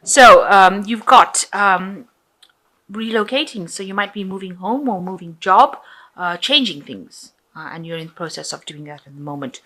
So you've got relocating. So you might be moving home or moving job, changing things. And you're in the process of doing that at the moment.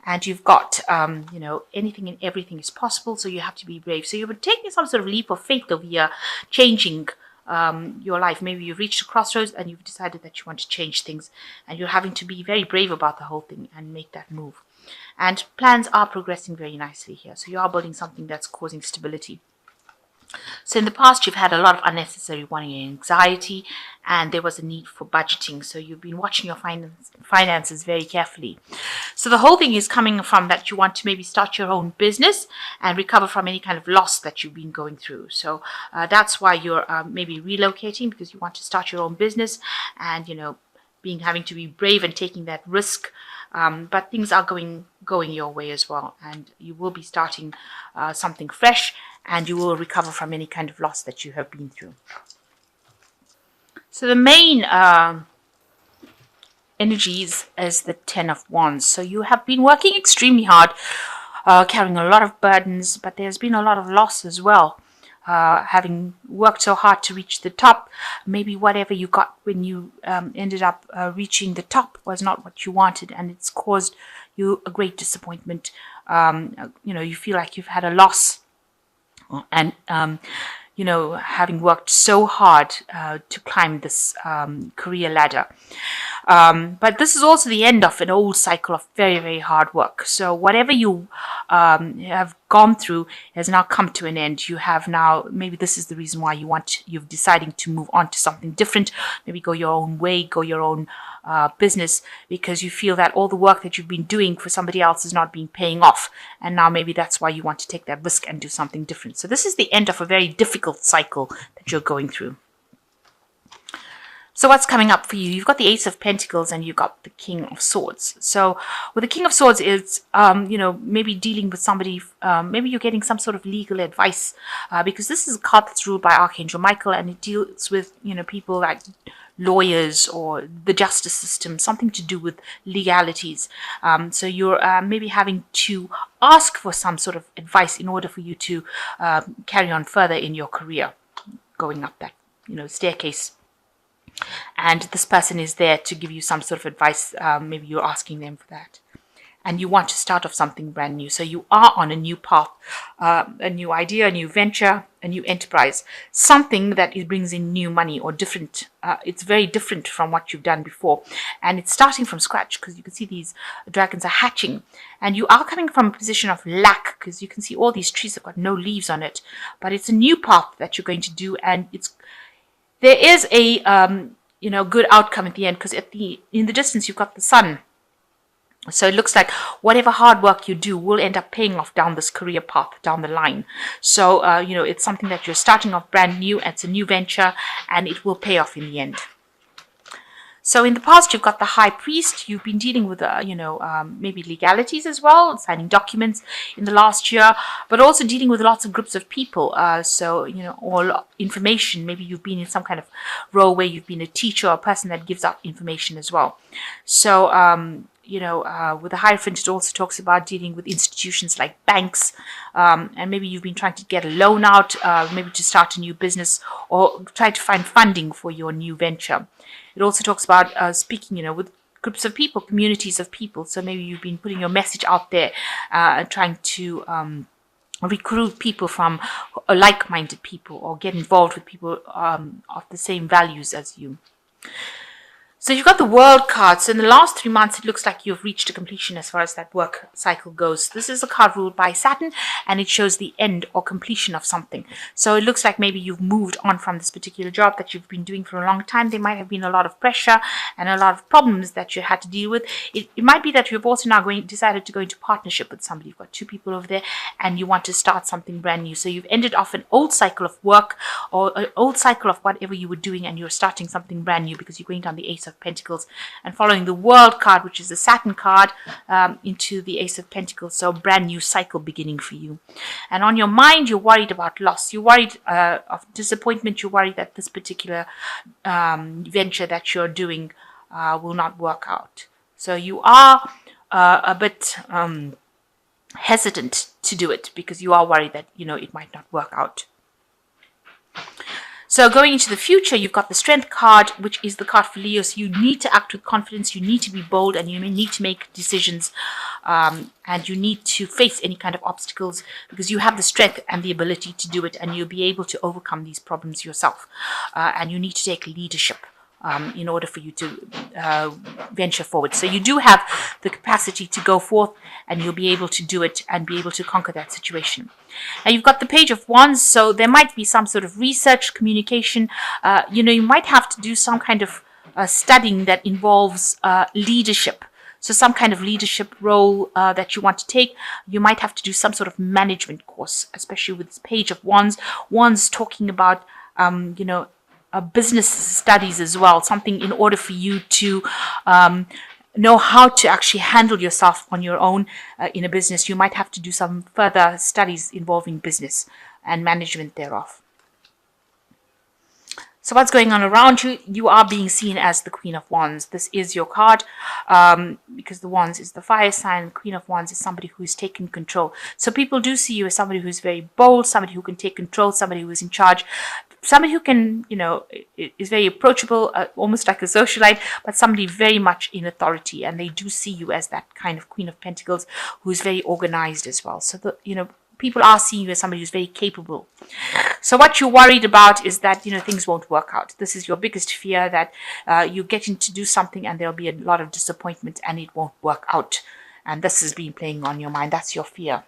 And you've got, anything and everything is possible. So you have to be brave. So you're taking some sort of leap of faith over here, changing your life. Maybe you've reached a crossroads and you've decided that you want to change things. And you're having to be very brave about the whole thing and make that move. And plans are progressing very nicely here. So you are building something that's causing stability. So in the past, you've had a lot of unnecessary worry and anxiety, and there was a need for budgeting. So you've been watching your finances very carefully. So the whole thing is coming from that you want to maybe start your own business and recover from any kind of loss that you've been going through. So that's why you're maybe relocating, because you want to start your own business and, having to be brave and taking that risk. But things are going your way as well, and you will be starting something fresh, and you will recover from any kind of loss that you have been through. So the main energies is the Ten of Wands. So you have been working extremely hard, carrying a lot of burdens, but there's been a lot of loss as well. Having worked so hard to reach the top, maybe whatever you got when you ended up reaching the top was not what you wanted, and it's caused you a great disappointment. You feel like you've had a loss, and having worked so hard to climb this career ladder. But this is also the end of an old cycle of very, very hard work. So whatever you have gone through has now come to an end. You have now, maybe this is the reason why you're deciding to move on to something different, maybe go your own way, go your own business, because you feel that all the work that you've been doing for somebody else is not being paying off. And now maybe that's why you want to take that risk and do something different. So this is the end of a very difficult cycle that you're going through. So what's coming up for you? You've got the Ace of Pentacles and you've got the King of Swords. So with the King of Swords, it's, maybe dealing with somebody, maybe you're getting some sort of legal advice, because this is a card that's ruled by Archangel Michael, and it deals with, people like lawyers or the justice system, something to do with legalities. So you're maybe having to ask for some sort of advice in order for you to carry on further in your career, going up that, staircase. And this person is there to give you some sort of advice. Maybe you're asking them for that. And you want to start off something brand new. So you are on a new path, a new idea, a new venture, a new enterprise, something that brings in new money or different. It's very different from what you've done before. And it's starting from scratch, because you can see these dragons are hatching. And you are coming from a position of lack, because you can see all these trees have got no leaves on it. But it's a new path that you're going to do, and there is a good outcome at the end, because in the distance you've got the sun. So it looks like whatever hard work you do will end up paying off down this career path down the line. So it's something that you're starting off brand new. It's a new venture, and it will pay off in the end. So in the past, you've got the High Priest. You've been dealing with, maybe legalities as well, signing documents in the last year, but also dealing with lots of groups of people. All information. Maybe you've been in some kind of role where you've been a teacher or a person that gives out information as well. So, with the Hierophant, it also talks about dealing with institutions like banks, and maybe you've been trying to get a loan out, maybe to start a new business or try to find funding for your new venture. It also talks about speaking, with groups of people, communities of people. So maybe you've been putting your message out there, trying to recruit people from like-minded people, or get involved with people of the same values as you. So you've got the World card. So in the last 3 months, it looks like you've reached a completion as far as that work cycle goes. This is a card ruled by Saturn, and it shows the end or completion of something. So it looks like maybe you've moved on from this particular job that you've been doing for a long time. There might have been a lot of pressure and a lot of problems that you had to deal with. It might be that you've also now decided to go into partnership with somebody. You've got 2 people over there, and you want to start something brand new. So you've ended off an old cycle of work, or an old cycle of whatever you were doing, and you're starting something brand new because you're going down the Ace of Pentacles and following the World card, which is the Saturn card, into the Ace of Pentacles. So brand new cycle beginning for you. And on your mind, you're worried about loss. You're worried of disappointment. You're worried that this particular venture that you're doing will not work out. So you are a bit hesitant to do it because you are worried that, it might not work out. So going into the future, you've got the Strength card, which is the card for Leo. So you need to act with confidence, you need to be bold, and you need to make decisions, and you need to face any kind of obstacles because you have the strength and the ability to do it, and you'll be able to overcome these problems yourself. And you need to take leadership in order for you to venture forward. So you do have the capacity to go forth, and you'll be able to do it and be able to conquer that situation. Now you've got the Page of Wands, so there might be some sort of research, communication. You might have to do some kind of studying that involves leadership. So some kind of leadership role that you want to take. You might have to do some sort of management course, especially with this Page of Wands. Wands talking about, business studies as well, something in order for you to know how to actually handle yourself on your own in a business. You might have to do some further studies involving business and management thereof. So what's going on around you? You are being seen as the Queen of Wands. This is your card because the Wands is the fire sign. Queen of Wands is somebody who is taking control. So people do see you as somebody who's very bold, somebody who can take control, somebody who is in charge, somebody who can, is very approachable, almost like a socialite, but somebody very much in authority. And they do see you as that kind of Queen of Pentacles who is very organized as well. So, people are seeing you as somebody who's very capable. So what you're worried about is that, things won't work out. This is your biggest fear, that you get in to do something and there'll be a lot of disappointment and it won't work out. And this has been playing on your mind. That's your fear.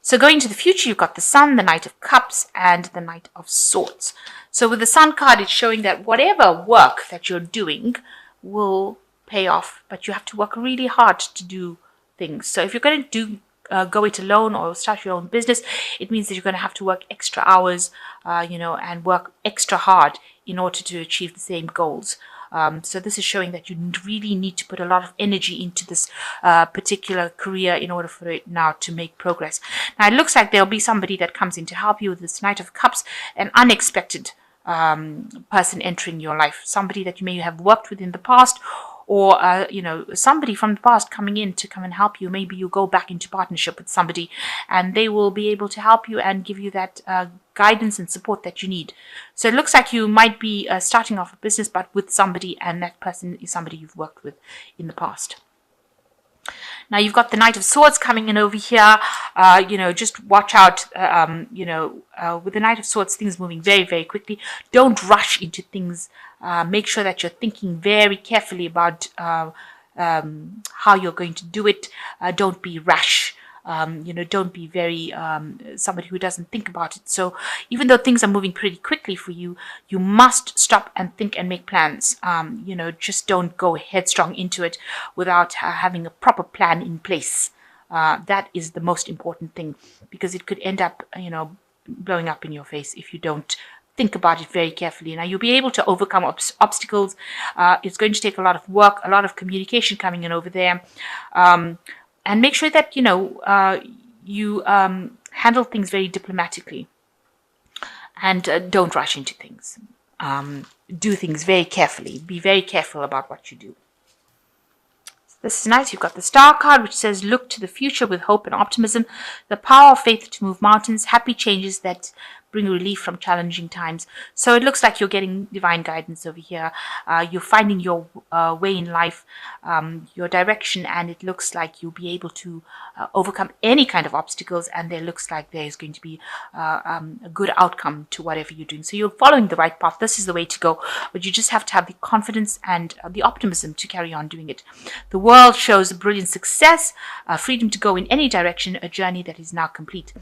So going to the future, you've got the Sun, the Knight of Cups, and the Knight of Swords. So with the Sun card, it's showing that whatever work that you're doing will pay off, but you have to work really hard to do things. So if you're going to go it alone or start your own business, it means that you're going to have to work extra hours, and work extra hard in order to achieve the same goals. So this is showing that you really need to put a lot of energy into this particular career in order for it now to make progress. Now it looks like there'll be somebody that comes in to help you with this Knight of Cups, an unexpected person entering your life, somebody that you may have worked with in the past, or, somebody from the past coming in to come and help you. Maybe you go back into partnership with somebody and they will be able to help you and give you that guidance and support that you need. So it looks like you might be starting off a business, but with somebody, and that person is somebody you've worked with in the past. Now you've got the Knight of Swords coming in over here. Just watch out, with the Knight of Swords, things moving very, very quickly. Don't rush into things. Make sure that you're thinking very carefully about how you're going to do it. Don't be rash. Don't be very somebody who doesn't think about it. So even though things are moving pretty quickly for you, you must stop and think and make plans. Just don't go headstrong into it without having a proper plan in place. That is the most important thing, because it could end up, blowing up in your face if you don't think about it very carefully. Now you'll be able to overcome obstacles. It's going to take a lot of work, a lot of communication coming in over there. And make sure that, you handle things very diplomatically, and don't rush into things. Do things very carefully. Be very careful about what you do. This is nice. You've got the Star card, which says, look to the future with hope and optimism, the power of faith to move mountains, happy changes that bring relief from challenging times. So it looks like you're getting divine guidance over here. You're finding your way in life, your direction, and it looks like you'll be able to overcome any kind of obstacles, and there looks like there's going to be a good outcome to whatever you're doing. So you're following the right path. This is the way to go, but you just have to have the confidence and the optimism to carry on doing it. The world shows a brilliant success, freedom to go in any direction, a journey that is now complete.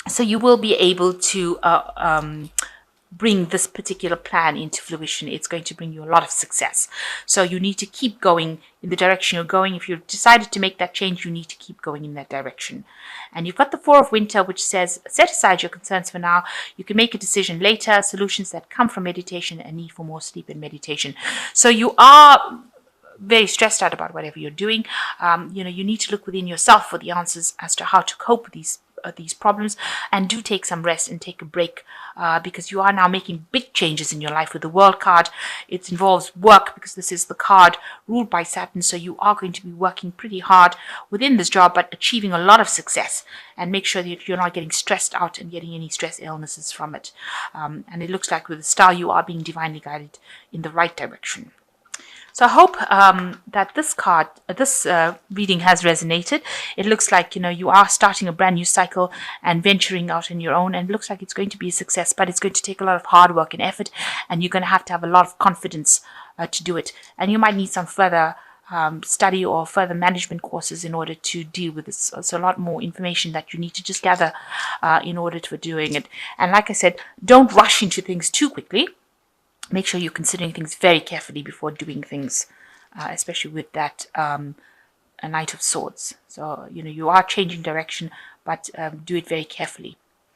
So you will be able to bring this particular plan into fruition. It's going to bring you a lot of success. So you need to keep going in the direction you're going. If you've decided to make that change, you need to keep going in that direction. And you've got the Four of Winter, which says, set aside your concerns for now. You can make a decision later. Solutions that come from meditation and need for more sleep and meditation. So you are very stressed out about whatever you're doing. You need to look within yourself for the answers as to how to cope with these these problems, and do take some rest and take a break, because you are now making big changes in your life with the World card. It involves work because this is the card ruled by Saturn, so you are going to be working pretty hard within this job, but achieving a lot of success. And make sure that you're not getting stressed out and getting any stress illnesses from it. And it looks like with the star, you are being divinely guided in the right direction. So I hope that this reading has resonated. It looks like, you are starting a brand new cycle and venturing out on your own, and it looks like it's going to be a success, but it's going to take a lot of hard work and effort, and you're going to have a lot of confidence to do it. And you might need some further study or further management courses in order to deal with this. So a lot more information that you need to just gather in order to doing it. And like I said, don't rush into things too quickly. Make sure you're considering things very carefully before doing things, especially with that a Knight of Swords. So, you are changing direction, but do it very carefully.